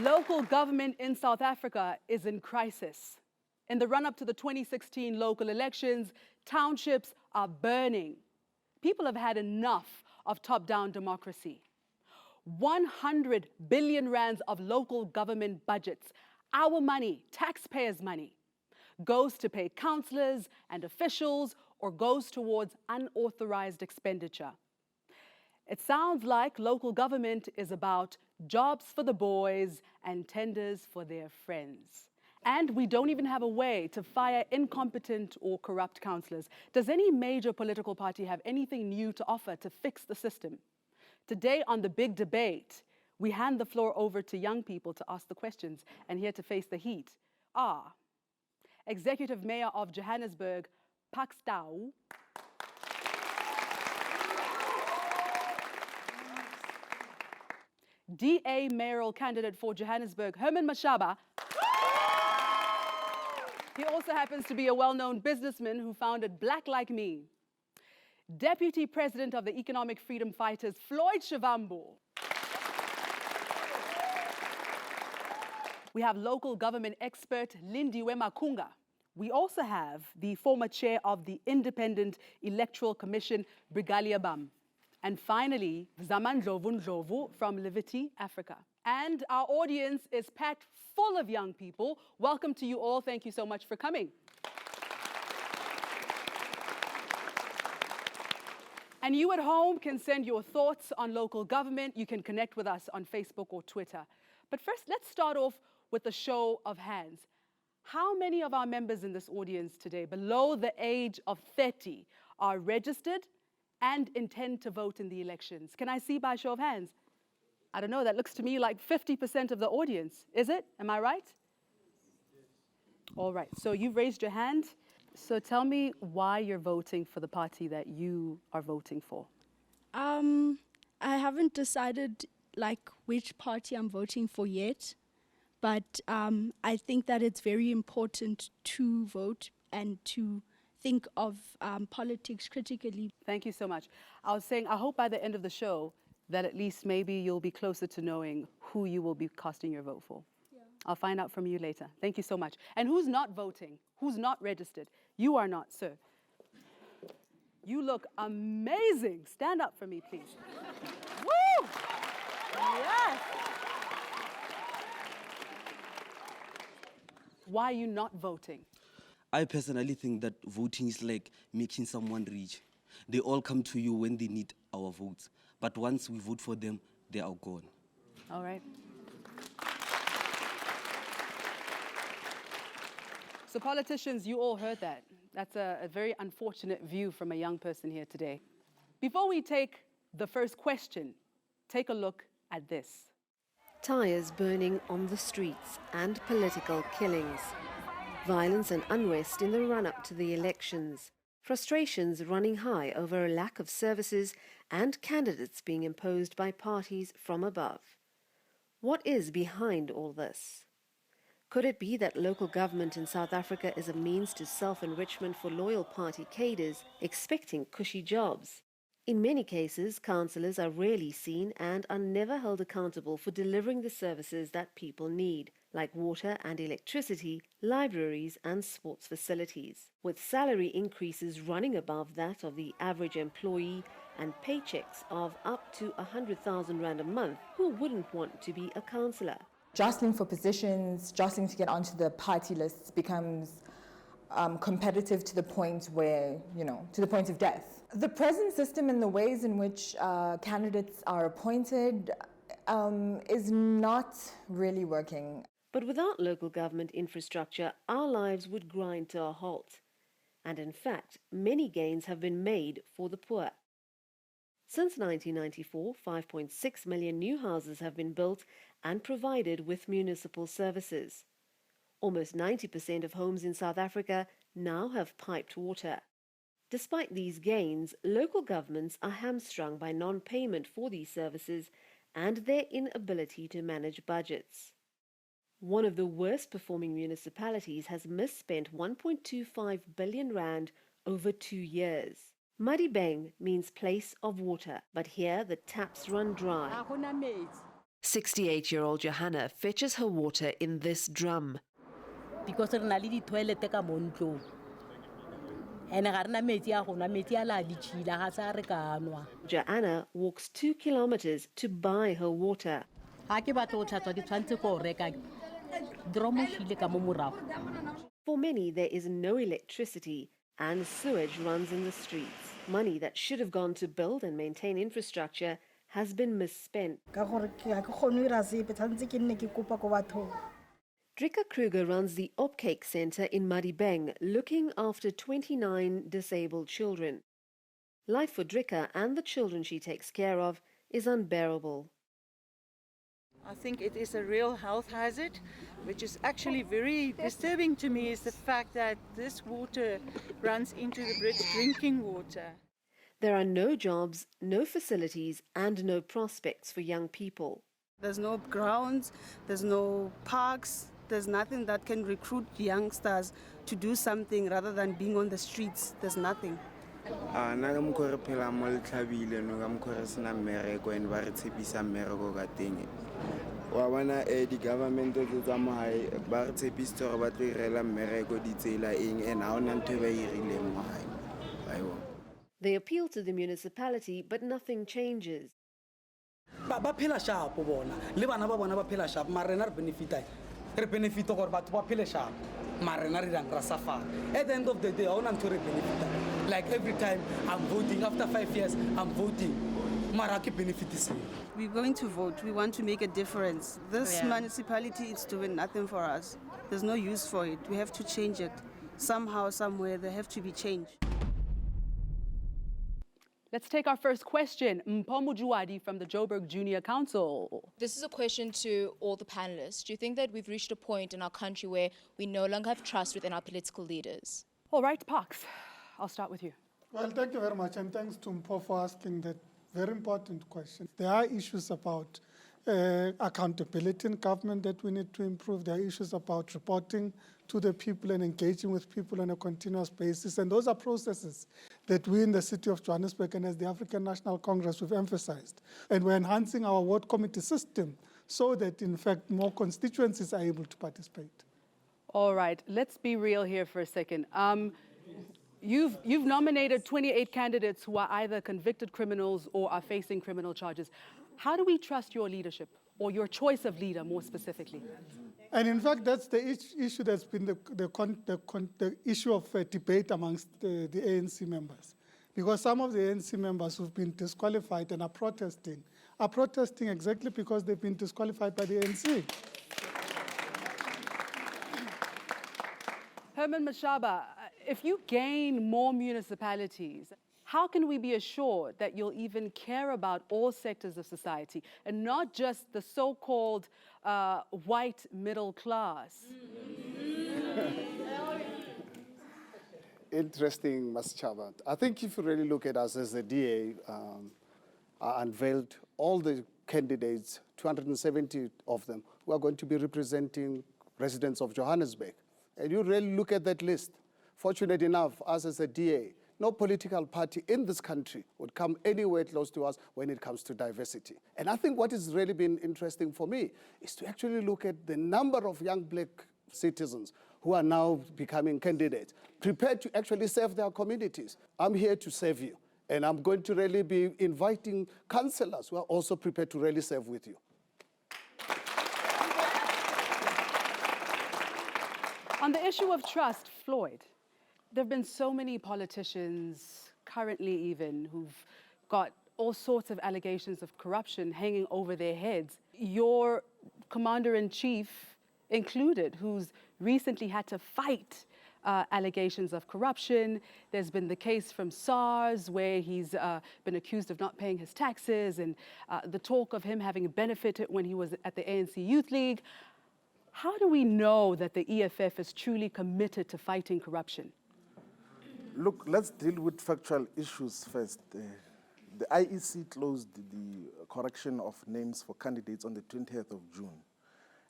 Local government in South Africa is in crisis. In the run-up to the 2016 local elections, townships are burning. People have had enough of top-down democracy. 100 billion rands of local government budgets, our money, taxpayers' money, goes to pay councillors and officials or goes towards unauthorized expenditure. It sounds like local government is about jobs for the boys and tenders for their friends. And we don't even have a way to fire incompetent or corrupt councillors. Does any major political party have anything new to offer to fix the system? Today on The Big Debate, we hand the floor over to young people to ask the questions and here to face the heat are Executive Mayor of Johannesburg, Pakstau, DA mayoral candidate for Johannesburg, Herman Mashaba. He also happens to be a well-known businessman who founded Black Like Me. Deputy President of the Economic Freedom Fighters, Floyd Shivambu. We have local government expert, Lindiwe Makunga. We also have the former chair of the Independent Electoral Commission, Brigalia Bam. And finally, Zamandlovu Ndlovu from Livity, Africa. And our audience is packed full of young people. Welcome to you all. Thank you so much for coming. And you at home can send your thoughts on local government. You can connect with us on Facebook or Twitter. But first, let's start off with a show of hands. How many of our members in this audience today, below the age of 30, are registered and intend to vote in the elections? Can I see by show of hands? I don't know, that looks to me like 50% of the audience. Is it? Am I right? Yes. All right, so you've raised your hand. So tell me why you're voting for the party that you are voting for. I haven't decided which party I'm voting for yet, but I think that it's very important to vote and to think of politics critically. Thank you so much. I was saying, I hope by the end of the show that at least maybe you'll be closer to knowing who you will be casting your vote for. Yeah. I'll find out from you later. Thank you so much. And who's not voting? Who's not registered? You are not, sir. You look amazing. Stand up for me, please. Woo! Yes! Why are you not voting? I personally think that voting is like making someone rich. They all come to you when they need our votes. But once we vote for them, they are gone. All right. So politicians, you all heard that. That's a very unfortunate view from a young person here today. Before we take the first question, take a look at this. Tires burning on the streets and political killings. Violence and unrest in the run-up to the elections. Frustrations running high over a lack of services and candidates being imposed by parties from above. What is behind all this? Could it be that local government in South Africa is a means to self-enrichment for loyal party cadres expecting cushy jobs? In many cases, councillors are rarely seen and are never held accountable for delivering the services that people need, like water and electricity, libraries and sports facilities. With salary increases running above that of the average employee and paychecks of up to 100,000 rand a month, who wouldn't want to be a councillor? Jostling for positions, jostling to get onto the party lists becomes competitive to the point where, to the point of death. The present system and the ways in which candidates are appointed is not really working. But without local government infrastructure, our lives would grind to a halt. And in fact, many gains have been made for the poor. Since 1994, 5.6 million new houses have been built and provided with municipal services. Almost 90% of homes in South Africa now have piped water. Despite these gains, local governments are hamstrung by non-payment for these services and their inability to manage budgets. One of the worst performing municipalities has misspent 1.25 billion rand over 2 years. Madibeng means place of water, but here the taps run dry. 68-year-old Johanna fetches her water in this drum. Because re na le di-toilet ka mo ntlong. And ga rena metsi a gona, metsi a la ditšhila ga sa re ka nwa. Johanna walks 2 kilometers to buy her water. Ga ke batla go tlhatswa ke tshwanetse ko reka dromo file ka mo morago. For many, there is no electricity and sewage runs in the streets. Money that should have gone to build and maintain infrastructure has been misspent. Drika Kruger runs the Opcake Centre in Madibeng, looking after 29 disabled children. Life for Drika and the children she takes care of is unbearable. I think it is a real health hazard, which is actually very disturbing to me, is the fact that this water runs into the bridge drinking water. There are no jobs, no facilities, and no prospects for young people. There's no grounds, there's no parks, there's nothing that can recruit youngsters to do something rather than being on the streets. There's nothing. The government They appeal to the municipality, but nothing changes. Ba phela sharp bona le bana ba bona ba phela sharp mara rena re benefit gore batho ba phele sharp mara rena re dang ra suffer. At the end of the day I want to benefit. Like every time I'm voting, after 5 years I'm voting, mara ke benefit is. We're going to vote. We want to make a difference. This municipality is doing nothing for us. There's no use for it. We have to change it. Somehow, somewhere, they have to be changed. Let's take our first question. Mpomu Juwadi from the Joburg Junior Council. This is a question to all the panelists. Do you think that we've reached a point in our country where we no longer have trust within our political leaders? All right, Parks, I'll start with you. Well, thank you very much, and thanks to Mpo for asking that very important question. There are issues about accountability in government that we need to improve. There are issues about reporting to the people and engaging with people on a continuous basis. And those are processes that we in the city of Johannesburg and as the African National Congress we've emphasized. And we're enhancing our ward committee system so that, in fact, more constituencies are able to participate. All right, let's be real here for a second. You've nominated 28 candidates who are either convicted criminals or are facing criminal charges. How do we trust your leadership, or your choice of leader more specifically? And in fact, that's the issue that's been the issue of debate amongst the ANC members. Because some of the ANC members who've been disqualified and are protesting exactly because they've been disqualified by the ANC. Herman Mashaba, if you gain more municipalities, how can we be assured that you'll even care about all sectors of society and not just the so-called white middle class? Interesting, Mashaba. I think if you really look at us as the DA, unveiled all the candidates, 270 of them, who are going to be representing residents of Johannesburg. And you really look at that list. Fortunate enough, us as a DA, no political party in this country would come anywhere close to us when it comes to diversity. And I think what has really been interesting for me is to actually look at the number of young black citizens who are now becoming candidates, prepared to actually serve their communities. I'm here to serve you. And I'm going to really be inviting councillors who are also prepared to really serve with you. On the issue of trust, Floyd, there have been so many politicians, currently even, who've got all sorts of allegations of corruption hanging over their heads. Your commander-in-chief included, who's recently had to fight allegations of corruption. There's been the case from SARS where he's been accused of not paying his taxes, and the talk of him having benefited when he was at the ANC Youth League. How do we know that the EFF is truly committed to fighting corruption? Look, let's deal with factual issues first. The IEC closed the correction of names for candidates on the 20th of June.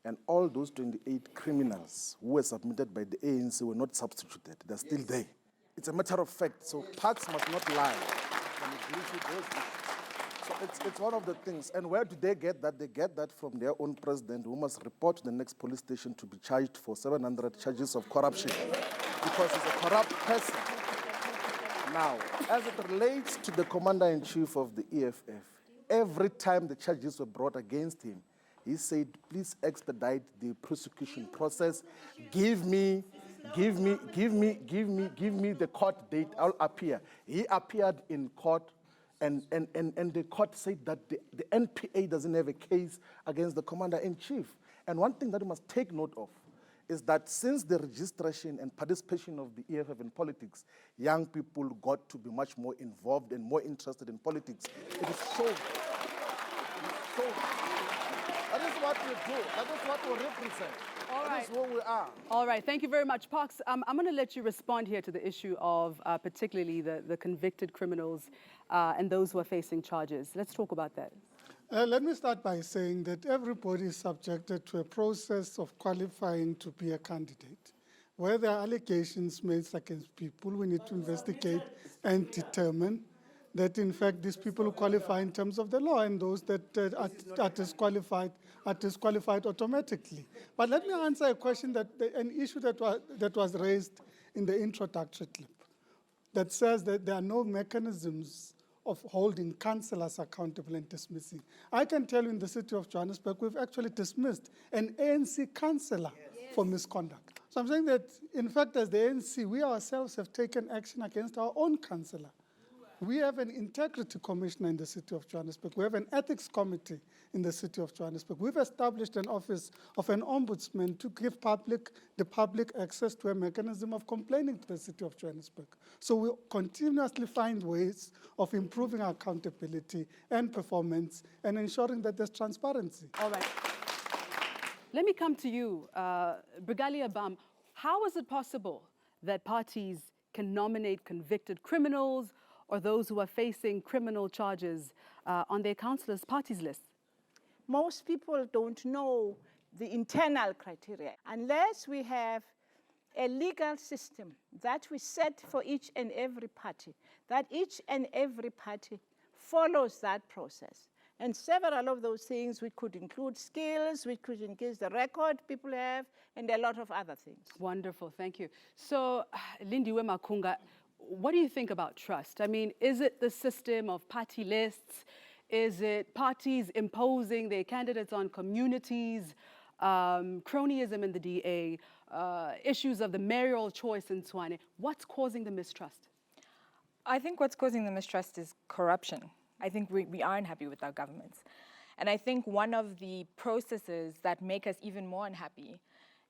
And all those 28 criminals who were submitted by the ANC were not substituted. They're still there. It's a matter of fact, so parts must not lie. So it's one of the things. And where do they get that? They get that from their own president, who must report to the next police station to be charged for 700 charges of corruption because he's a corrupt person. Now, as it relates to the commander-in-chief of the EFF, every time the charges were brought against him, he said, please expedite the prosecution process. Give me the court date, I'll appear. He appeared in court, and the court said that the NPA doesn't have a case against the commander-in-chief. And one thing that we must take note of is that since the registration and participation of the EFF in politics, young people got to be much more involved and more interested in politics. It is so. That is what we do. That is what we represent. That is who we are. All right. Thank you very much. Pox, I'm going to let you respond here to the issue of particularly the convicted criminals and those who are facing charges. Let's talk about that. Let me start by saying that everybody is subjected to a process of qualifying to be a candidate. Where there are allegations made against people, we need to investigate and determine that, in fact, these people who qualify in terms of the law and those that are disqualified automatically. But let me answer a question an issue that was raised in the introductory clip that says that there are no mechanisms of holding councillors accountable and dismissing. I can tell you in the city of Johannesburg, we've actually dismissed an ANC councillor for misconduct. So I'm saying that, in fact, as the ANC, we ourselves have taken action against our own councillor. We have an integrity commissioner in the city of Johannesburg. We have an ethics committee in the city of Johannesburg. We've established an office of an ombudsman to give the public access to a mechanism of complaining to the city of Johannesburg. So we continuously find ways of improving our accountability and performance and ensuring that there's transparency. All right. Let me come to you, Brigalia Bam. How is it possible that parties can nominate convicted criminals or those who are facing criminal charges on their councillors' parties list? Most people don't know the internal criteria. Unless we have a legal system that we set for each and every party, that each and every party follows that process. And several of those things, we could include skills, we could increase the record people have, and a lot of other things. Wonderful, thank you. So, Lindiwe Makunga, what do you think about trust? I mean, is it the system of party lists? Is it parties imposing their candidates on communities, cronyism in the DA, issues of the mayoral choice in Tshwane? What's causing the mistrust? I think what's causing the mistrust is corruption. I think we aren't happy with our governments. And I think one of the processes that make us even more unhappy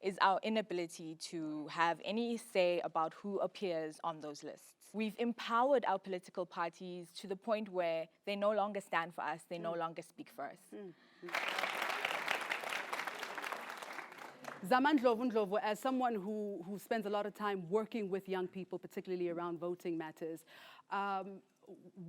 is our inability to have any say about who appears on those lists. We've empowered our political parties to the point where they no longer stand for us, they no longer speak for us. Zaman Ndlovu, as someone who spends a lot of time working with young people, particularly around voting matters,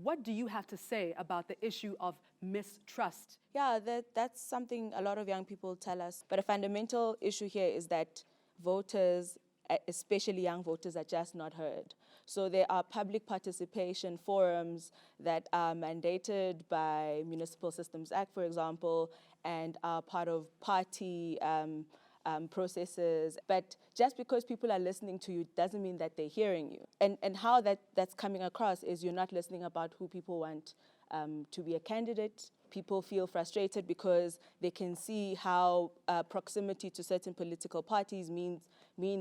what do you have to say about the issue of mistrust? Yeah, that's something a lot of young people tell us. But a fundamental issue here is that voters, especially young voters, are just not heard. So there are public participation forums that are mandated by Municipal Systems Act, for example, and are part of party processes. But just because people are listening to you doesn't mean that they're hearing you. And how that's coming across is you're not listening about who people want to be a candidate. People feel frustrated because they can see how proximity to certain political parties mean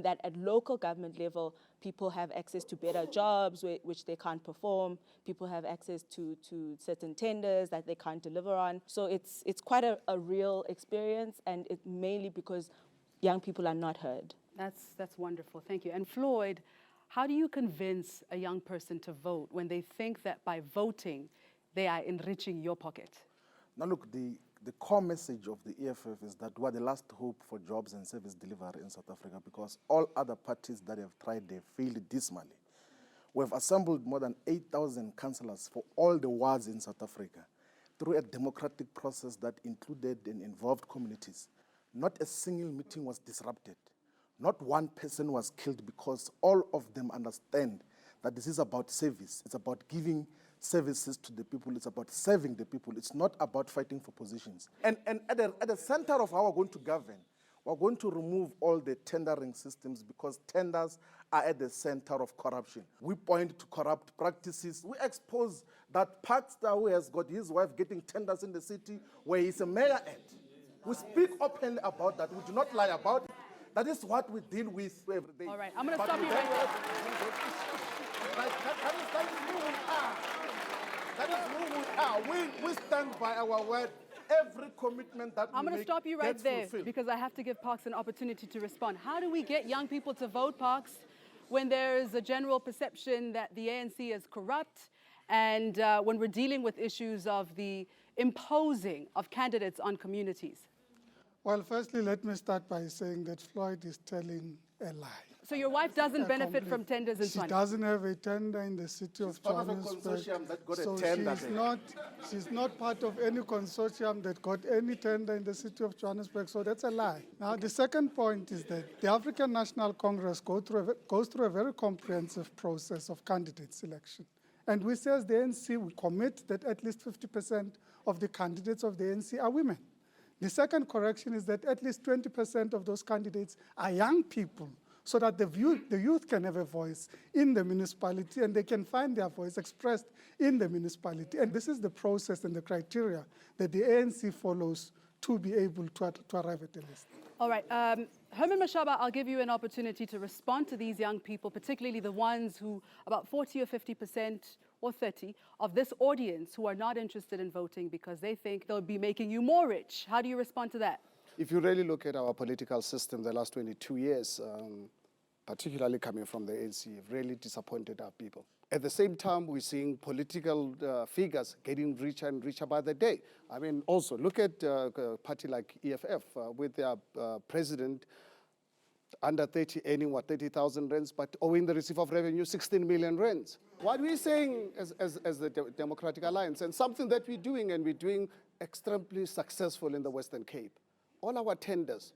that at local government level, people have access to better jobs which they can't perform. People have access to certain tenders that they can't deliver on. So it's quite a real experience, and it's mainly because young people are not heard. That's wonderful, thank you. And Floyd, how do you convince a young person to vote when they think that by voting, they are enriching your pocket? Now look, the core message of the EFF is that we are the last hope for jobs and service delivery in South Africa, because all other parties that have tried, they failed dismally. We have assembled more than 8,000 councillors for all the wards in South Africa through a democratic process that included and involved communities. Not a single meeting was disrupted. Not one person was killed, because all of them understand that this is about service. It's about giving services to the people. It's about serving the people. It's not about fighting for positions. And at the center of how we're going to govern, we're going to remove all the tendering systems because tenders are at the center of corruption. We point to corrupt practices. We expose that Parkstar who has got his wife getting tenders in the city where he's a mayor at. We speak openly about that. We do not lie about it. That is what we deal with every day. All right, I'm going to stop you right there. That is who we are. We stand by our word. Every commitment that I'm we going to make stop you right gets there fulfilled. because I have to give Parks an opportunity to respond. How do we get young people to vote, Parks, when there's a general perception that the ANC is corrupt and when we're dealing with issues of the imposing of candidates on communities? Well, firstly, let me start by saying that Floyd is telling a lie. So your wife doesn't benefit from tenders in She Tshwane? doesn't have a tender in the city of part of a Johannesburg. consortium that got a So tender she's not part of any consortium that got any tender in the city of Johannesburg. So that's a lie. Now, the second point is that the African National Congress goes through a very comprehensive process of candidate selection. And we say as the ANC, we commit that at least 50% of the candidates of the ANC are women. The second correction is that at least 20% of those candidates are young people, so that the youth can have a voice in the municipality and they can find their voice expressed in the municipality. And this is the process and the criteria that the ANC follows to be able to arrive at the list. All right. Herman Mashaba, I'll give you an opportunity to respond to these young people, particularly the ones who, about 40 or 50% or 30 of this audience who are not interested in voting because they think they'll be making you more rich. How do you respond to that? If you really look at our political system the last 22 years, particularly coming from the ANC, have really disappointed our people. At the same time, we're seeing political figures getting richer and richer by the day. I mean, also, look at a party like EFF with their president under 30 earning, 30,000 rands, but owing the receipt of revenue, 16 million rands. What we're saying as the Democratic Alliance, and something that we're doing, and we're doing extremely successful in the Western Cape, all our tenders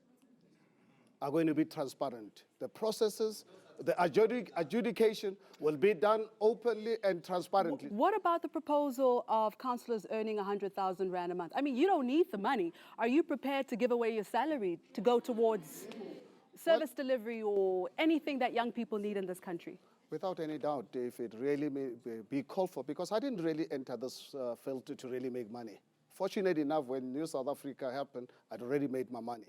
are going to be transparent. The processes, the adjudication will be done openly and transparently. What about the proposal of councillors earning 100,000 rand a month? I mean, you don't need the money. Are you prepared to give away your salary to go towards service delivery or anything that young people need in this country? Without any doubt, if it really may be called for, because I didn't really enter this field to really make money. Fortunate enough, when New South Africa happened, I'd already made my money.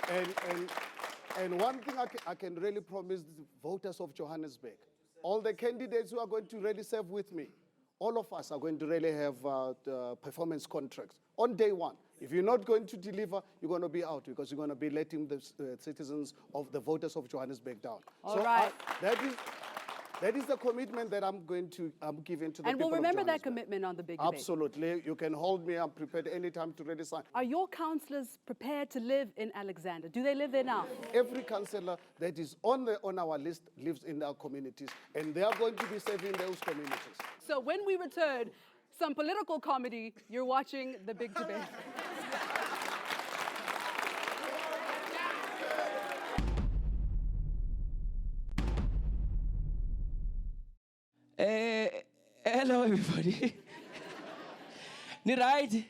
And one thing I can really promise the voters of Johannesburg, all the candidates who are going to really serve with me, all of us are going to really have performance contracts on day one. If you're not going to deliver, you're going to be out because you're going to be letting the citizens of the voters of Johannesburg down. All right. That is the commitment that I'm giving to the people of Johannesburg. And we'll remember that commitment on the big debate. Absolutely. You can hold me. I'm prepared anytime to really sign. Are your councillors prepared to live in Alexander? Do they live there now? Every councillor that is on our list lives in our communities, and they are going to be serving those communities. So when we return, some political comedy, you're watching the big debate. Hello, everybody. Ni right?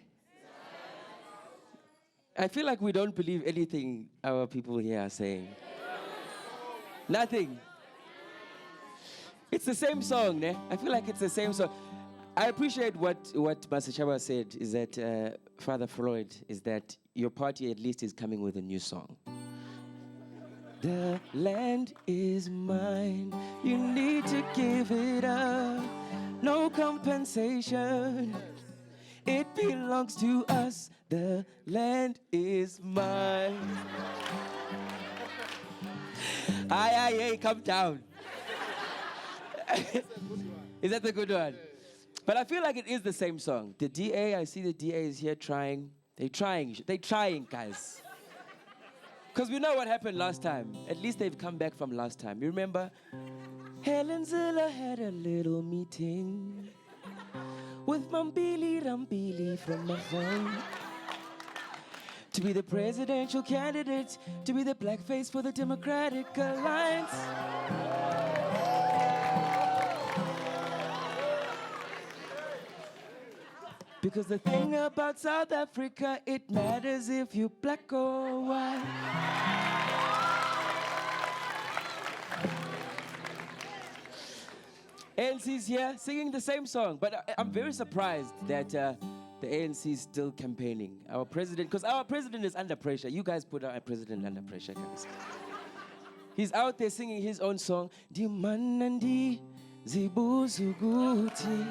I feel like we don't believe anything our people here are saying. Nothing. It's the same song, ne? I feel like it's the same song. I appreciate what Mashaba said, is that, Father Floyd, is that your party at least is coming with a new song. The land is mine, you need to give it up. No compensation, it belongs to us. The land is mine. Aye, come down. Is that the good one? But I feel like it is the same song. The DA, I see the DA is here trying. They're trying, guys. Because we know what happened last time. At least they've come back from last time. You remember? Helen Zilla had a little meeting with Mambili Rambili from Mafon to be the presidential candidate, to be the blackface for the Democratic Alliance. Because the thing about South Africa, it matters if you black or white. ANC's here singing the same song, but I'm very surprised that the ANC is still campaigning. Our president, because our president is under pressure. You guys put our president under pressure, guys. He's out there singing his own song. Dimanandi zibuzuguti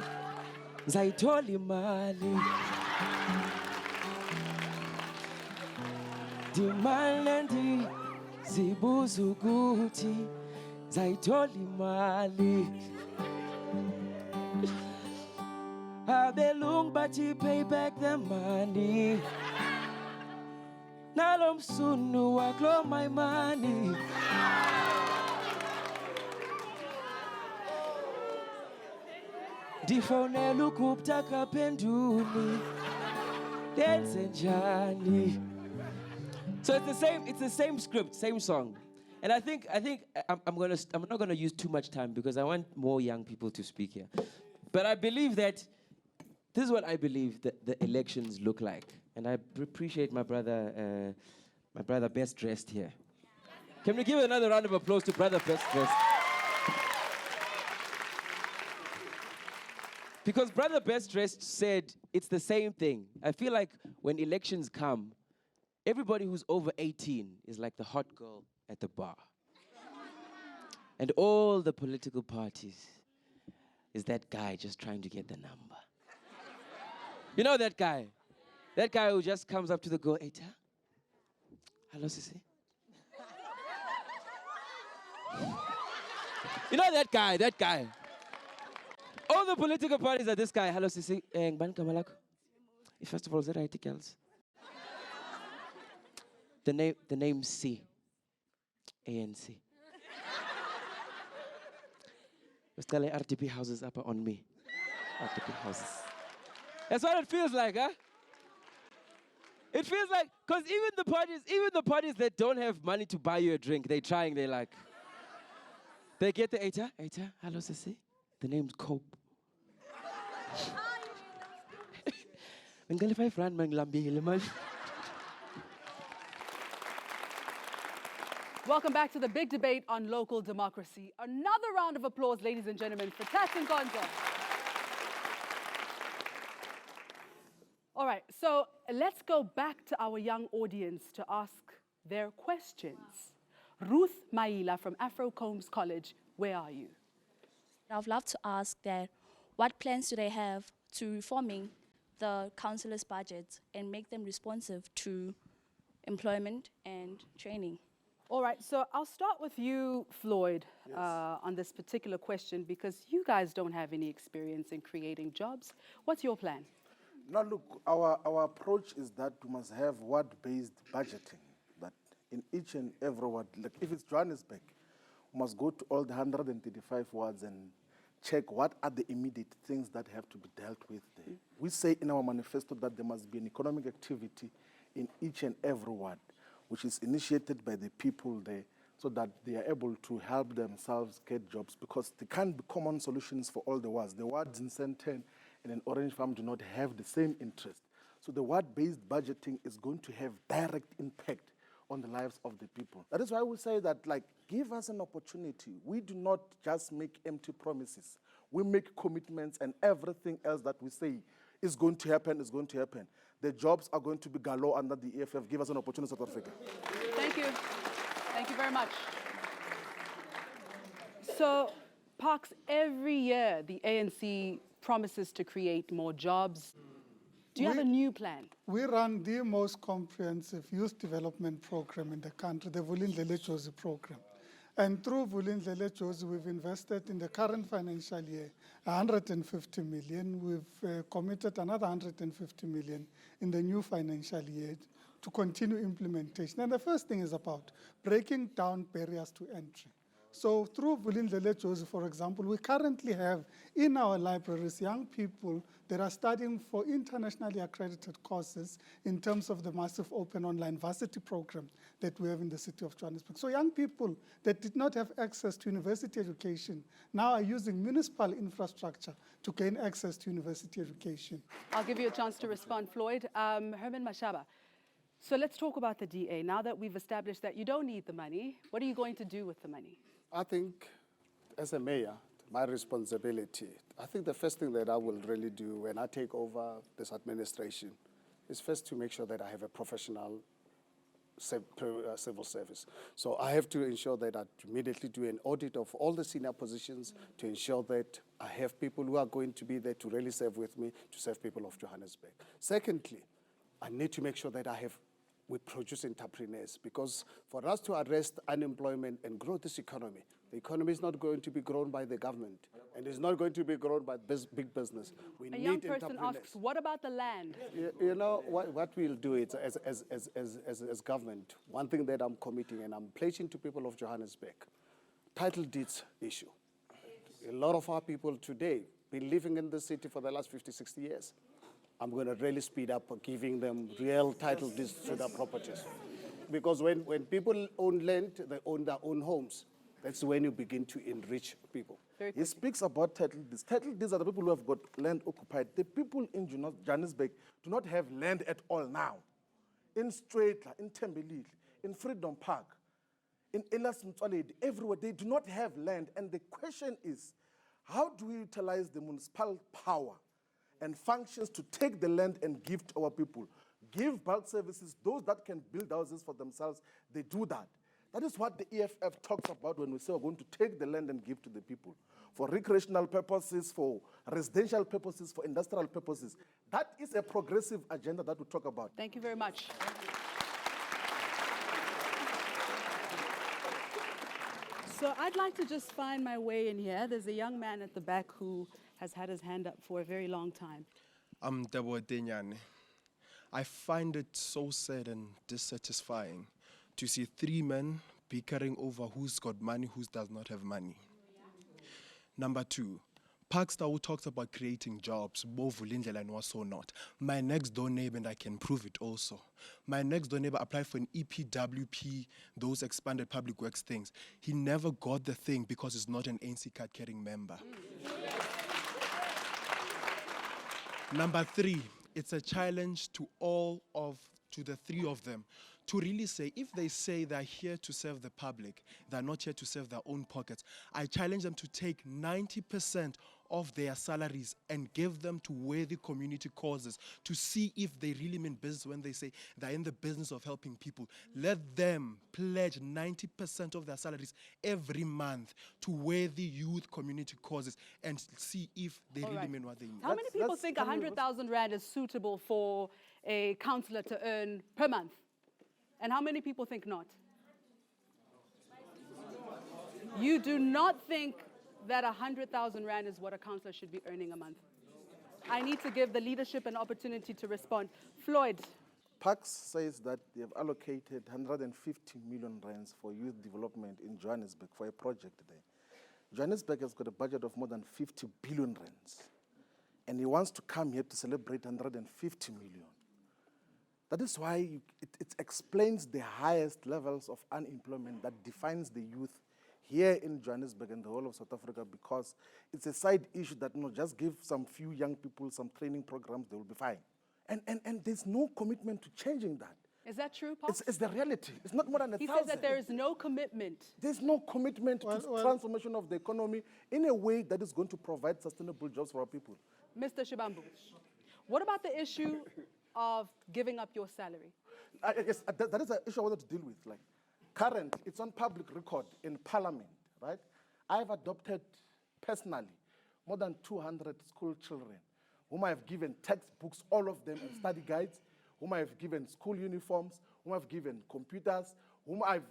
zaitoli mali. Dimanandi zibuzuguti zaitoli mali. Abelung but you pay back the money. Nalom sunu waklo my money. Difonelu kuptaka penduli. Dance and Johnny. So it's the same script, same song. And I think I'm not gonna use too much time because I want more young people to speak here. But I believe that this is what I believe that the elections look like. And I appreciate my brother Best Dressed here. Can we give another round of applause to brother Best Dressed? Because brother Best Dressed said it's the same thing. I feel like when elections come, everybody who's over 18 is like the hot girl at the bar. And all the political parties is that guy just trying to get the number. You know that guy? That guy who just comes up to the girl, Eta, hello, Sissy. You know that guy. All the political parties are this guy. Hello, Sissy. First of all, is that right, girls? The name C. ANC. Let's tell RTP houses up on me. RTP houses. That's what it feels like, huh? It feels like, because even the parties that don't have money to buy you a drink, they're trying, they're like, they get the Eta, hello, Sissy. The name's Cope. Welcome back to the big debate on local democracy. Another round of applause, ladies and gentlemen, for Tats and Gonza. All right, so let's go back to our young audience to ask their questions. Ruth Maila from Afro Combs College, where are you? I would love to ask that what plans do they have to reforming the councillors' budgets and make them responsive to employment and training? All right, so I'll start with you, Floyd, on this particular question because you guys don't have any experience in creating jobs. What's your plan? Now, look, our approach is that we must have ward-based budgeting, that in each and every ward, like if it's Johannesburg, we must go to all the 135 wards and check what are the immediate things that have to be dealt with there. We say in our manifesto that there must be an economic activity in each and every ward, which is initiated by the people there so that they are able to help themselves get jobs because there can't be common solutions for all the wards. The wards in Sandton and in Orange Farm do not have the same interest. So the ward-based budgeting is going to have direct impact on the lives of the people. That is why we say that, like, give us an opportunity. We do not just make empty promises. We make commitments, and everything else that we say is going to happen is going to happen. The jobs are going to be galore under the EFF. Give us an opportunity, South Africa. Thank you. Thank you very much. So, Parks, every year the ANC promises to create more jobs. Do you have a new plan? We run the most comprehensive youth development program in the country, the Vulindlela Jozi program. And through Vulindlela Jozi, we've invested in the current financial year 150 million. We've committed another 150 million in the new financial year to continue implementation. And the first thing is about breaking down barriers to entry. So through Vulindlele Jozi, for example, we currently have in our libraries young people that are studying for internationally accredited courses in terms of the massive open online varsity program that we have in the city of Johannesburg. So young people that did not have access to university education now are using municipal infrastructure to gain access to university education. I'll give you a chance to respond, Floyd. Herman Mashaba. So let's talk about the DA. Now that we've established that you don't need the money, what are you going to do with the money? I think, as a mayor, my responsibility, I think the first thing that I will really do when I take over this administration is first to make sure that I have a professional civil service. So I have to ensure that I immediately do an audit of all the senior positions to ensure that I have people who are going to be there to really serve with me, to serve people of Johannesburg. Secondly, I need to make sure that we produce entrepreneurs, because for us to arrest unemployment and grow this economy, the economy is not going to be grown by the government, and it's not going to be grown by big business. We A need young person entrepreneurs. asks, what about the land? You know, what we'll do is, as government, one thing that I'm committing and I'm pledging to people of Johannesburg, title deeds issue. A lot of our people today been living in the city for the last 50, 60 years. I'm going to really speed up giving them real title deeds to their properties. Because when people own land, they own their own homes. That's when you begin to enrich people. He speaks about title deeds. Title deeds are the people who have got land occupied. The people in Johannesburg do not have land at all now. In Straitla, in Tembelile, in Freedom Park, in Elas Mtswaledi, everywhere, they do not have land. And the question is, how do we utilize the municipal power and functions to take the land and give to our people? Give bulk services, those that can build houses for themselves, they do that. That is what the EFF talks about when we say we're going to take the land and give to the people. For recreational purposes, for residential purposes, for industrial purposes. That is a progressive agenda that we talk about. Thank you very much. So I'd like to just find my way in here. There's a young man at the back who has had his hand up for a very long time. I'm Debo Denyane. I find it so sad and dissatisfying to see three men bickering over who's got money, who does not have money. Number two, Parkstar, who talks about creating jobs, both Vulindlela and also not. My next door neighbor, and I can prove it also. My next door neighbor applied for an EPWP, those expanded public works things. He never got the thing because he's not an ANC card carrying member. Number three, it's a challenge to the three of them to really say, if they say they're here to serve the public, they're not here to serve their own pockets. I challenge them to take 90% of their salaries and give them to worthy community causes to see if they really mean business when they say they're in the business of helping people. Let them pledge 90% of their salaries every month to worthy youth community causes and see if they really mean what they mean. How many people think 100,000 Rand is suitable for a councillor to earn per month? And how many people think not? You do not think that 100,000 Rand is what a councillor should be earning a month. I need to give the leadership an opportunity to respond. Floyd. Parks says that they have allocated 150 million rands for youth development in Johannesburg for a project there. Johannesburg has got a budget of more than 50 billion rands. And he wants to come here to celebrate 150 million. That is why it explains the highest levels of unemployment that defines the youth here in Johannesburg and the whole of South Africa, because it's a side issue that, just give some few young people some training programs, they will be fine. And there's no commitment to changing that. Is that true, Paul? It's the reality. It's not more than 1,000. He says that there is no commitment. There's no commitment to transformation of the economy in a way that is going to provide sustainable jobs for our people. Mr. Shivambu, what about the issue of giving up your salary? Yes, that is an issue I wanted to deal with. Current, it's on public record in Parliament, right? I've adopted personally more than 200 school children whom I have given textbooks, all of them, and study guides, whom I have given school uniforms, whom I've given computers, whom I've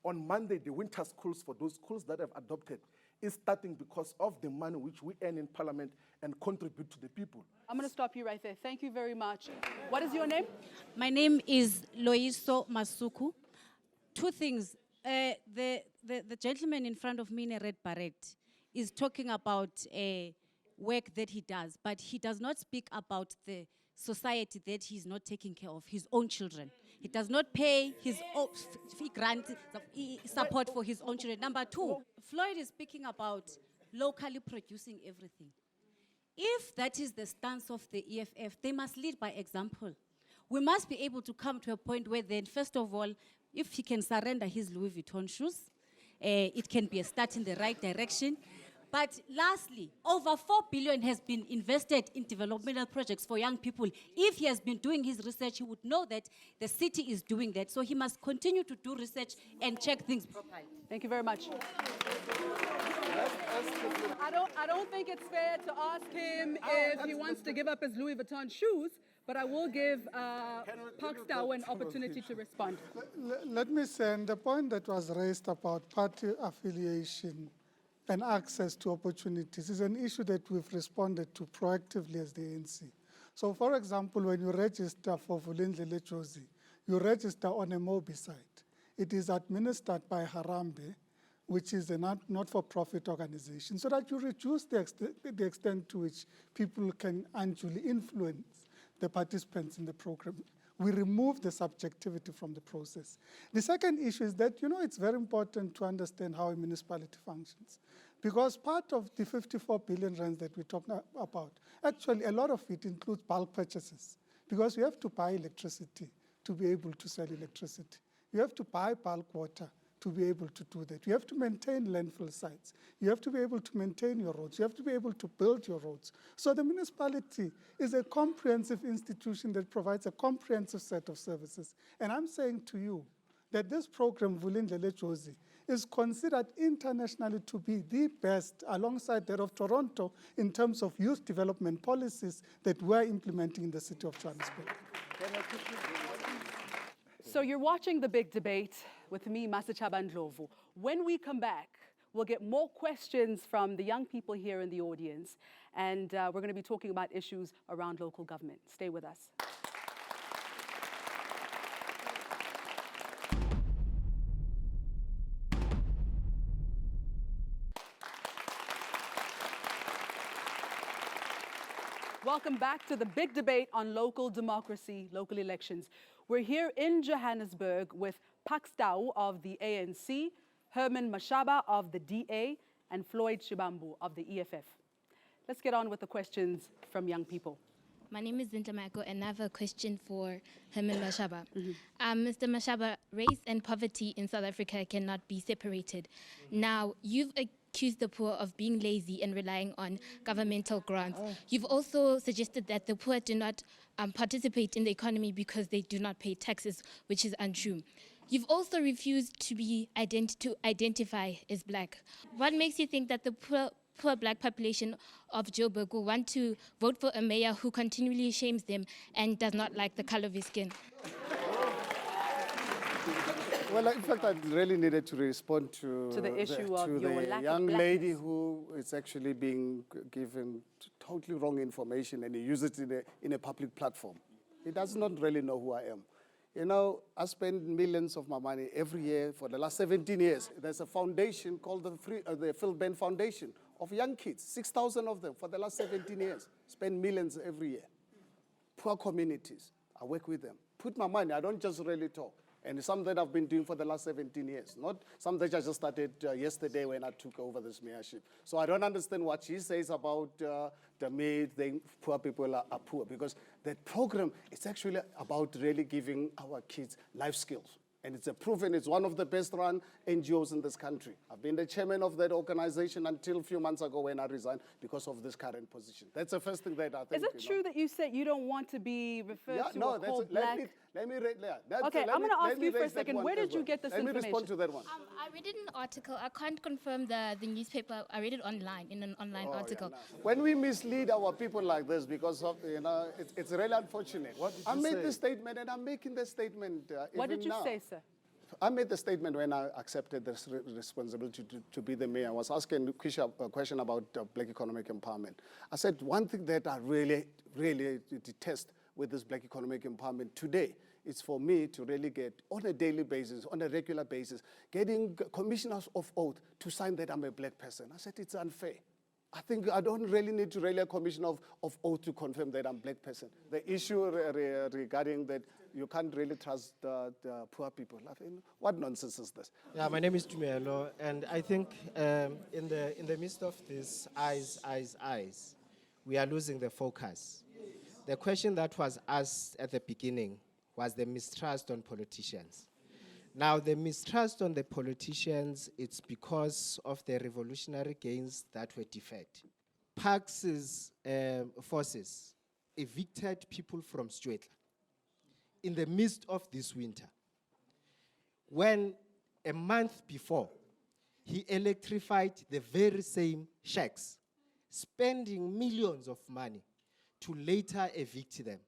on Monday, the winter schools for those schools that I've adopted is starting because of the money which we earn in Parliament and contribute to the people. I'm going to stop you right there. Thank you very much. What is your name? My name is Loiso Masuku. Two things. the gentleman in front of me in a red beret is talking about work that he does, but he does not speak about the society that he's not taking care of, his own children. He does not pay his own grant support for his own children. Number two, Floyd is speaking about locally producing everything. If that is the stance of the EFF, they must lead by example. We must be able to come to a point where then, first of all, if he can surrender his Louis Vuitton shoes, it can be a start in the right direction. But lastly, over 4 billion has been invested in developmental projects for young people. If he has been doing his research, he would know that the city is doing that. So he must continue to do research and check things properly. Thank you very much. I don't think it's fair to ask him if he wants to give up his Louis Vuitton shoes, but I will give Pakstow an opportunity to respond. Let me say, and the point that was raised about party affiliation and access to opportunities is an issue that we've responded to proactively as the ANC. So, for example, when you register for Vulindlele Jozi, you register on a Mobi site. It is administered by Harambe, which is a not-for-profit organization, so that you reduce the extent to which people can actually influence the participants in the program. We remove the subjectivity from the process. The second issue is that, it's very important to understand how a municipality functions. Because part of the 54 billion rands that we talk about, actually a lot of it includes bulk purchases. Because you have to buy electricity to be able to sell electricity. You have to buy bulk water to be able to do that. You have to maintain landfill sites. You have to be able to maintain your roads. You have to be able to build your roads. So the municipality is a comprehensive institution that provides a comprehensive set of services. And I'm saying to you that this program, Vulindlele Jozi, is considered internationally to be the best, alongside that of Toronto, in terms of youth development policies that we're implementing in the city of Johannesburg. So you're watching The Big Debate with me, Mashaba Ndlovu. When we come back, we'll get more questions from the young people here in the audience, and we're going to be talking about issues around local government. Stay with us. Welcome back to The Big Debate on local democracy, local elections. We're here in Johannesburg with Pakstow of the ANC, Herman Mashaba of the DA, and Floyd Shivambu of the EFF. Let's get on with the questions from young people. My name is Zinta Michael, and I have a question for Herman Mashaba. Mr. Mashaba, race and poverty in South Africa cannot be separated. Now, you've accused the poor of being lazy and relying on governmental grants. You've also suggested that the poor do not participate in the economy because they do not pay taxes, which is untrue. You've also refused to identify as black. What makes you think that the poor black population of Joburg will want to vote for a mayor who continually shames them and does not like the color of his skin? Well, in fact, I really needed to respond to the issue of your lack of young blackness. lady who is actually being given totally wrong information, and he uses it in a public platform. He does not really know who I am. You know, I spend millions of my money every year for the last 17 years. There's a foundation called the Phil Ben Foundation of young kids, 6,000 of them for the last 17 years. Spend millions every year. Poor communities, I work with them. Put my money, I don't just really talk. And it's something that I've been doing for the last 17 years, not something that I just started yesterday when I took over this mayorship. So I don't understand what she says about the mayor, poor people are poor, because that program is actually about really giving our kids life skills. And it's proven it's one of the best run NGOs in this country. I've been the chairman of that organization until a few months ago when I resigned because of this current position. That's the first thing that I think. Is it true that you said you don't want to be referred to or called black? Let me read that. Okay, I'm going to ask you for a second. Where did you get this information? Let me respond to that one. I read it in an article. I can't confirm the newspaper. I read it online, in an online article. Yeah, no. When we mislead our people like this because of, it's really unfortunate. I made the statement, and I'm making the statement What did even you now. say, sir? I made the statement when I accepted this responsibility to be the mayor. I was asking a question about black economic empowerment. I said one thing that I really, really detest with this black economic empowerment today is for me to really get, on a daily basis, on a regular basis, getting commissioners of oath to sign that I'm a black person. I said, it's unfair. I think I don't really need to really a commission of oath to confirm that I'm a black person. The issue regarding that you can't really trust the poor people. I think, what nonsense is this? Yeah, my name is Tumelo, and I think in the midst of this eyes, we are losing the focus. The question that was asked at the beginning was the mistrust on politicians. Now, the mistrust on the politicians, it's because of the revolutionary gains that were deferred. Parks' forces evicted people from Stwetla in the midst of this winter, when a month before, he electrified the very same shacks, spending millions of money to later evict them.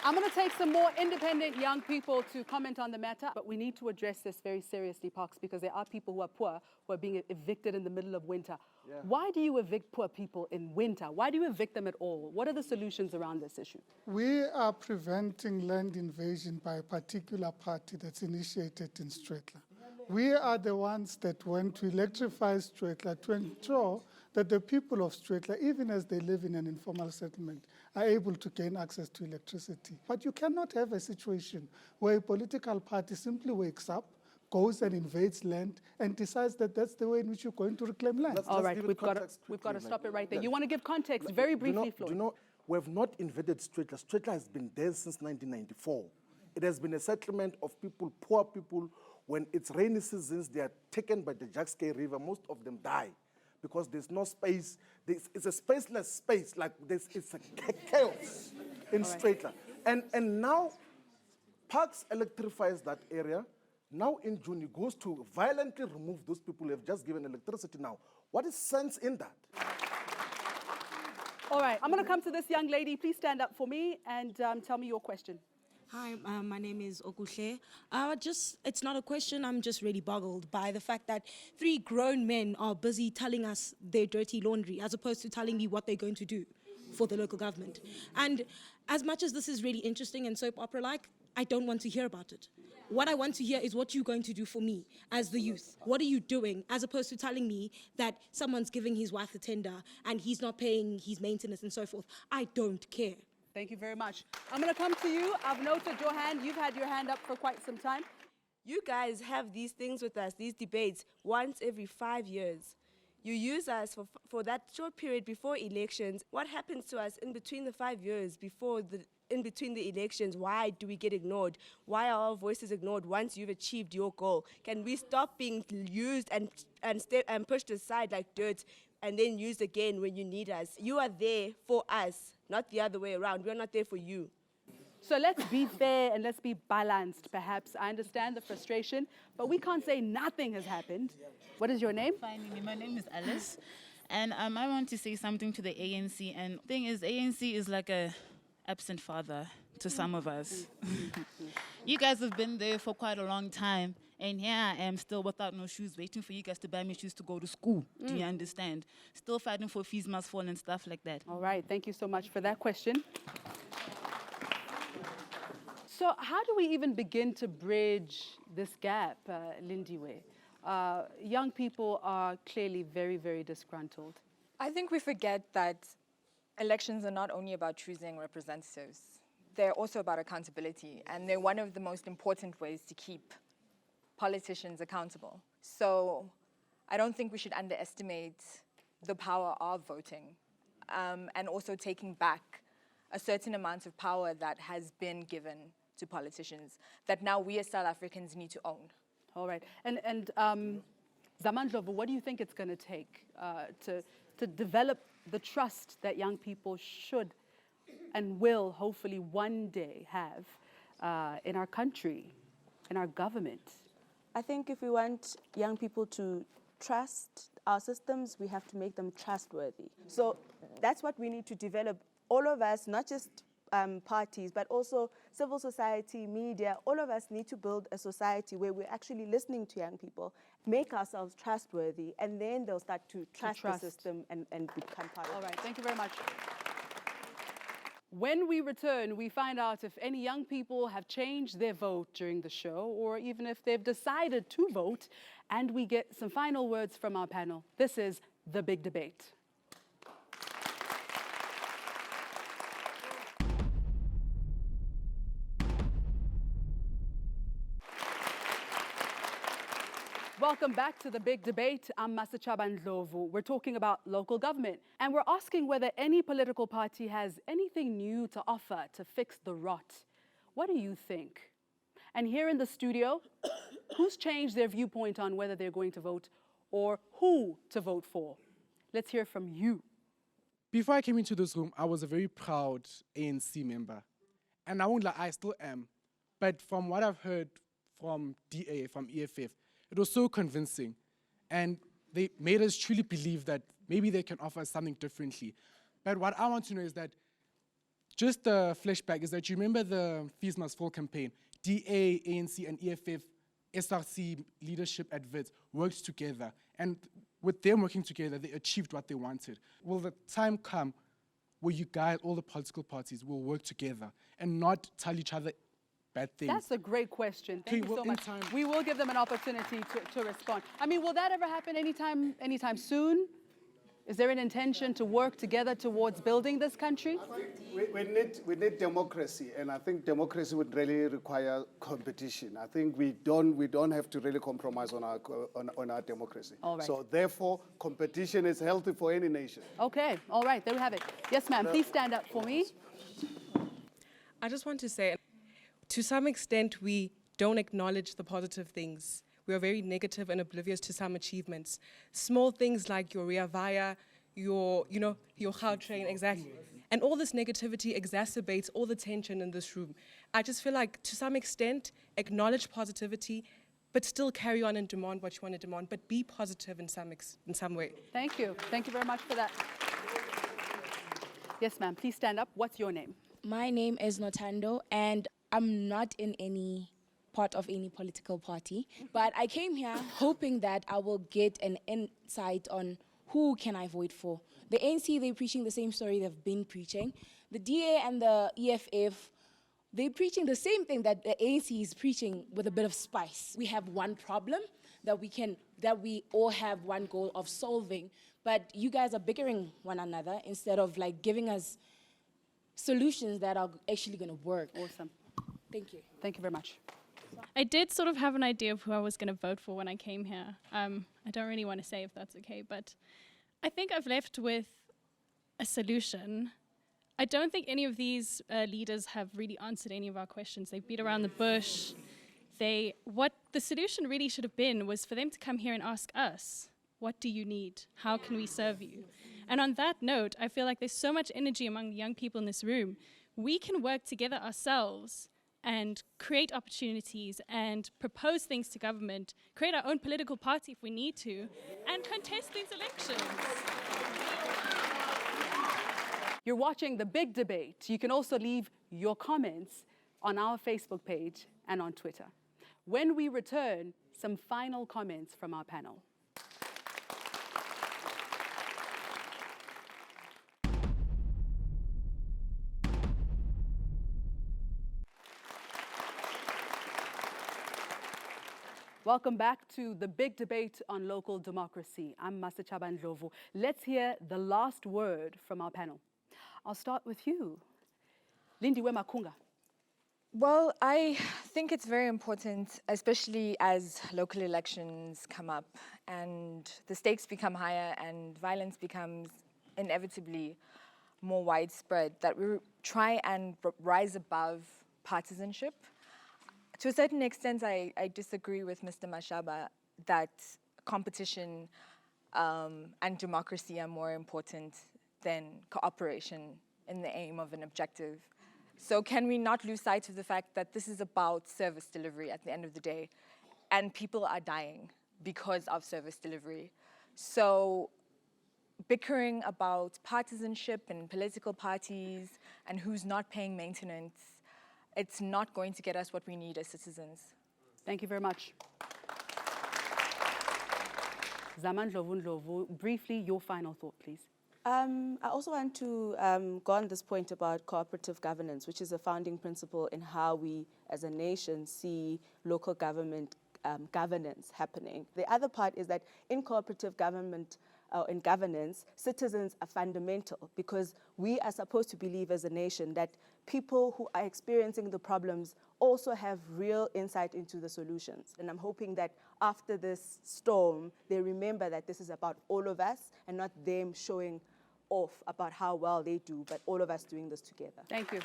I'm going to take some more independent young people to comment on the matter, but we need to address this very seriously, Parks, because there are people who are poor who are being evicted in the middle of winter. Yeah. Why do you evict poor people in winter? Why do you evict them at all? What are the solutions around this issue? We are preventing land invasion by a particular party that's initiated in Stwetla. We are the ones that went to electrify Stwetla to ensure that the people of Stwetla, even as they live in an informal settlement, are able to gain access to electricity. But you cannot have a situation where a political party simply wakes up, goes and invades land, and decides that that's the way in which you're going to reclaim land. All right, we've got to stop it right there. You want to give context very briefly, Floyd? Do you know, we have not invaded Stwetla. Stwetla has been there since 1994. It has been a settlement of people, poor people. When it's rainy seasons, they are taken by the Jackskay River. Most of them die because there's no space. It's a spaceless space. Like it's a chaos in Stwetla. And now, Parks electrifies that area. Now in June, he goes to violently remove those people who have just given electricity now. What is sense in that? All right, I'm going to come to this young lady. Please stand up for me and tell me your question. Hi, my name is Okuhle. It's not a question, I'm just really boggled by the fact that 3 grown men are busy telling us their dirty laundry as opposed to telling me what they're going to do for the local government. And as much as this is really interesting and soap opera-like, I don't want to hear about it. What I want to hear is what you're going to do for me as the youth. What are you doing, as opposed to telling me that someone's giving his wife a tender and he's not paying his maintenance and so forth. I don't care. Thank you very much. I'm going to come to you. I've noted your hand. You've had your hand up for quite some time. You guys have these things with us, these debates, once every 5 years. You use us for that short period before elections. What happens to us in between the 5 years in between the elections? Why do we get ignored? Why are our voices ignored once you've achieved your goal? Can we stop being used and pushed aside like dirt and then used again when you need us? You are there for us, not the other way around. We're not there for you. So let's be fair and let's be balanced, perhaps. I understand the frustration, but we can't say nothing has happened. What is your name? Finally, my name is Alice. And I want to say something to the ANC. And the thing is, ANC is like a absent father to some of us. You guys have been there for quite a long time. And here I am still without no shoes, waiting for you guys to buy me shoes to go to school. Do you understand? Still fighting for fees must fall and stuff like that. All right, thank you so much for that question. So how do we even begin to bridge this gap, Lindiwe? Young people are clearly very, very disgruntled. I think we forget that elections are not only about choosing representatives. They're also about accountability, and they're one of the most important ways to keep politicians accountable. So I don't think we should underestimate the power of voting and also taking back a certain amount of power that has been given to politicians that now we as South Africans need to own. All right. And Zamandlovu, what do you think it's going to take to develop the trust that young people should and will hopefully one day have in our country, in our government? I think if we want young people to trust our systems, we have to make them trustworthy. So that's what we need to develop. All of us, not just parties, but also civil society, media, all of us need to build a society where we're actually listening to young people, make ourselves trustworthy, and then they'll start to trust the system and become part of it. All right, thank you very much. When we return, we find out if any young people have changed their vote during the show, or even if they've decided to vote, and we get some final words from our panel. This is The Big Debate. Welcome back to The Big Debate. I'm Mashaba. We're talking about local government, and we're asking whether any political party has anything new to offer to fix the rot. What do you think? And here in the studio, who's changed their viewpoint on whether they're going to vote or who to vote for? Let's hear from you. Before I came into this room, I was a very proud ANC member. And I won't lie, I still am. But from what I've heard from DA, from EFF, it was so convincing. And they made us truly believe that maybe they can offer us something differently. But what I want to know is that, just a flashback, is that you remember the Fees Must Fall campaign? DA, ANC, and EFF, SRC leadership at WITS worked together. And with them working together, they achieved what they wanted. Will the time come where you guys, all the political parties, will work together and not tell each other bad things? That's a great question. Thank you so much. We will give them an opportunity to respond. I mean, will that ever happen anytime soon? Is there an intention to work together towards building this country? We need democracy, and I think democracy would really require competition. I think we don't have to really compromise on our democracy. All right. So therefore, competition is healthy for any nation. Okay, all right, there we have it. Yes, ma'am, please stand up for me. I just want to say, to some extent, we don't acknowledge the positive things. We are very negative and oblivious to some achievements. Small things like your Rea Vaya, your Gautrain, exactly. And all this negativity exacerbates all the tension in this room. I just feel like, to some extent, acknowledge positivity, but still carry on and demand what you want to demand, but be positive in some way. Thank you. Thank you very much for that. Yes, ma'am, please stand up. What's your name? My name is Notando, and I'm not in any part of any political party, but I came here hoping that I will get an insight on who can I vote for. The ANC, they're preaching the same story they've been preaching. The DA and the EFF, they're preaching the same thing that the ANC is preaching with a bit of spice. We have one problem that we all have one goal of solving, but you guys are bickering one another instead of like giving us solutions that are actually gonna work. Awesome. Thank you. Thank you very much. I did sort of have an idea of who I was going to vote for when I came here. I don't really want to say if that's okay, but I think I've left with a solution. I don't think any of these leaders have really answered any of our questions. They've beat around the bush. What the solution really should have been was for them to come here and ask us, what do you need? How can we serve you? And on that note, I feel like there's so much energy among the young people in this room. We can work together ourselves and create opportunities and propose things to government, create our own political party if we need to, and contest these elections. You're watching The Big Debate. You can also leave your comments on our Facebook page and on Twitter. When we return, some final comments from our panel. Welcome back to The Big Debate on Local Democracy. I'm Mashaba. Let's hear the last word from our panel. I'll start with you. Lindiwe Makunga. Well, I think it's very important, especially as local elections come up and the stakes become higher and violence becomes inevitably more widespread, that we try and rise above partisanship. To a certain extent, I disagree with Mr. Mashaba that competition and democracy are more important than cooperation in the aim of an objective. So can we not lose sight of the fact that this is about service delivery at the end of the day, and people are dying because of service delivery. So bickering about partisanship and political parties and who's not paying maintenance, it's not going to get us what we need as citizens. Thank you very much. Zaman Ndlovu, briefly, your final thought, please. I also want to go on this point about cooperative governance, which is a founding principle in how we as a nation see local government governance happening. The other part is that in cooperative government, in governance, citizens are fundamental because we are supposed to believe as a nation that people who are experiencing the problems also have real insight into the solutions. And I'm hoping that after this storm, they remember that this is about all of us and not them showing off about how well they do, but all of us doing this together. Thank you.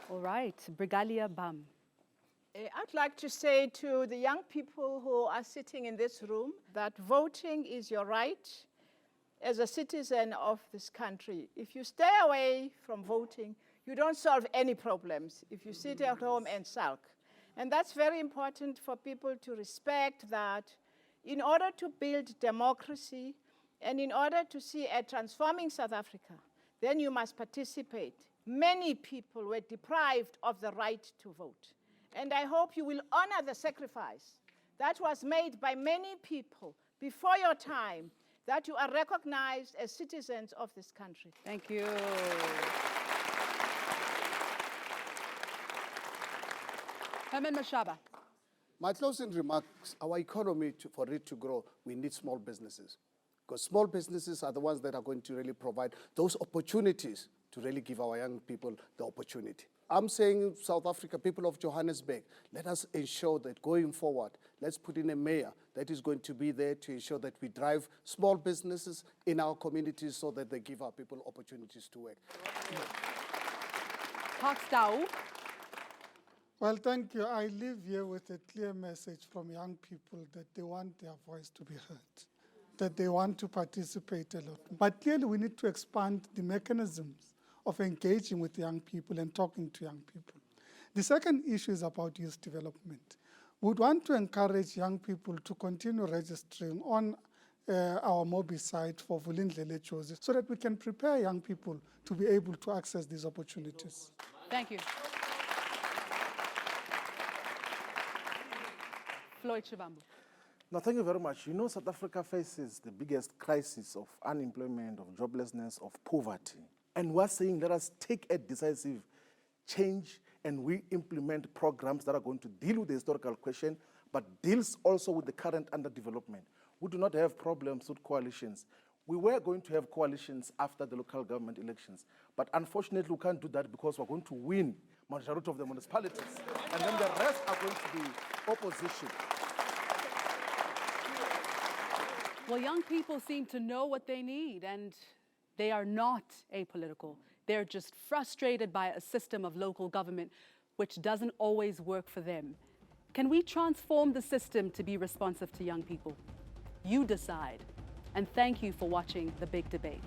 All right, Brigalia Bam. I'd like to say to the young people who are sitting in this room that voting is your right as a citizen of this country. If you stay away from voting, you don't solve any problems if you sit at home and sulk. And that's very important for people to respect that in order to build democracy and in order to see a transforming South Africa, then you must participate. Many people were deprived of the right to vote. And I hope you will honor the sacrifice that was made by many people before your time, that you are recognized as citizens of this country. Thank you. Herman Mashaba. My closing remarks, our economy, for it to grow, we need small businesses. Because small businesses are the ones that are going to really provide those opportunities to really give our young people the opportunity. I'm saying, South Africa, people of Johannesburg, let us ensure that going forward, let's put in a mayor that is going to be there to ensure that we drive small businesses in our communities so that they give our people opportunities to work. Well, thank you. I live here with a clear message from young people that they want their voice to be heard, that they want to participate a lot. But clearly we need to expand the mechanisms of engaging with young people and talking to young people. The second issue is about youth development. We would want to encourage young people to continue registering on our MOBI site for Vulindlele Choices so that we can prepare young people to be able to access these opportunities. Thank you. Floyd Shivambu. No, thank you very much. You know, South Africa faces the biggest crisis of unemployment, of joblessness, of poverty. And we're saying let us take a decisive change and we implement programs that are going to deal with the historical question, but deals also with the current underdevelopment. We do not have problems with coalitions. We were going to have coalitions after the local government elections, but unfortunately we can't do that because we're going to win majority of the municipalities, and then the rest are going to be opposition. Well, young people seem to know what they need, and they are not apolitical. They're just frustrated by a system of local government which doesn't always work for them. Can we transform the system to be responsive to young people? You decide. And thank you for watching The Big Debate.